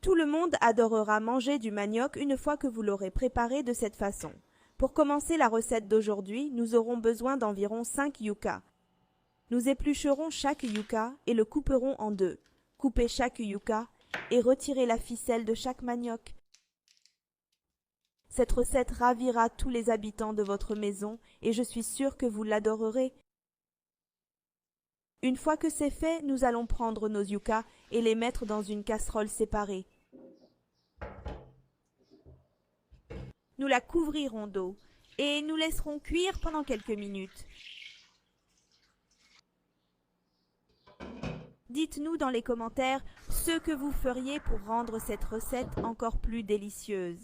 Tout le monde adorera manger du manioc une fois que vous l'aurez préparé de cette façon. Pour commencer la recette d'aujourd'hui, nous aurons besoin d'environ 5 yuccas. Nous éplucherons chaque yucca et le couperons en deux. Coupez chaque yucca et retirez la ficelle de chaque manioc. Cette recette ravira tous les habitants de votre maison et je suis sûre que vous l'adorerez. Une fois que c'est fait, nous allons prendre nos yuccas et les mettre dans une casserole séparée. Nous la couvrirons d'eau et nous laisserons cuire pendant quelques minutes. Dites-nous dans les commentaires ce que vous feriez pour rendre cette recette encore plus délicieuse.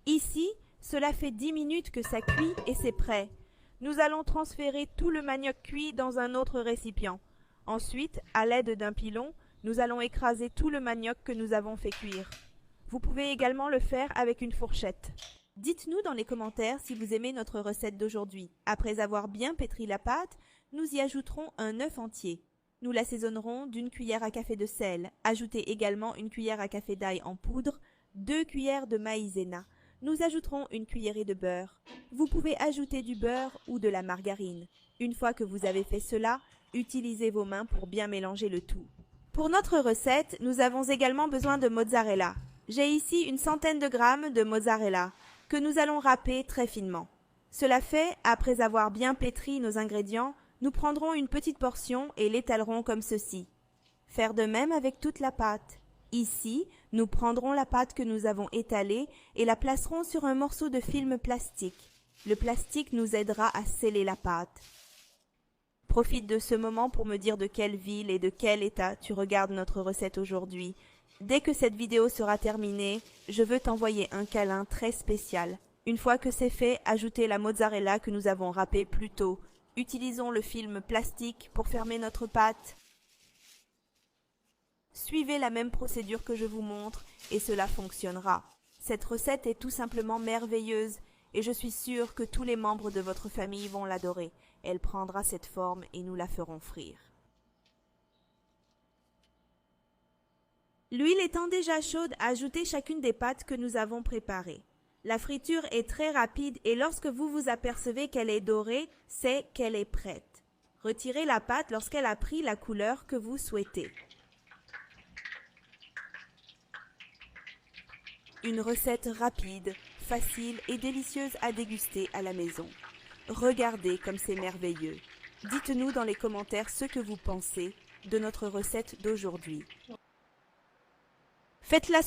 Ici, cela fait 10 minutes que ça cuit et c'est prêt. Nous allons transférer tout le manioc cuit dans un autre récipient. Ensuite, à l'aide d'un pilon, nous allons écraser tout le manioc que nous avons fait cuire. Vous pouvez également le faire avec une fourchette. Dites-nous dans les commentaires si vous aimez notre recette d'aujourd'hui. Après avoir bien pétri la pâte, nous y ajouterons un œuf entier. Nous l'assaisonnerons d'une cuillère à café de sel. Ajoutez également une cuillère à café d'ail en poudre, 2 cuillères de maïzena. Nous ajouterons une cuillerée de beurre. Vous pouvez ajouter du beurre ou de la margarine. Une fois que vous avez fait cela, utilisez vos mains pour bien mélanger le tout. Pour notre recette, nous avons également besoin de mozzarella. J'ai ici une centaine de grammes de mozzarella que nous allons râper très finement. Cela fait, après avoir bien pétri nos ingrédients, nous prendrons une petite portion et l'étalerons comme ceci. Faire de même avec toute la pâte. Ici, nous prendrons la pâte que nous avons étalée et la placerons sur un morceau de film plastique. Le plastique nous aidera à sceller la pâte. Profite de ce moment pour me dire de quelle ville et de quel état tu regardes notre recette aujourd'hui. Dès que cette vidéo sera terminée, je veux t'envoyer un câlin très spécial. Une fois que c'est fait, ajoutez la mozzarella que nous avons râpée plus tôt. Utilisons le film plastique pour fermer notre pâte. Suivez la même procédure que je vous montre et cela fonctionnera. Cette recette est tout simplement merveilleuse et je suis sûre que tous les membres de votre famille vont l'adorer. Elle prendra cette forme et nous la ferons frire. L'huile étant déjà chaude, ajoutez chacune des pâtes que nous avons préparées. La friture est très rapide et lorsque vous vous apercevez qu'elle est dorée, c'est qu'elle est prête. Retirez la pâte lorsqu'elle a pris la couleur que vous souhaitez. Une recette rapide, facile et délicieuse à déguster à la maison. Regardez comme c'est merveilleux. Dites-nous dans les commentaires ce que vous pensez de notre recette d'aujourd'hui. Faites-la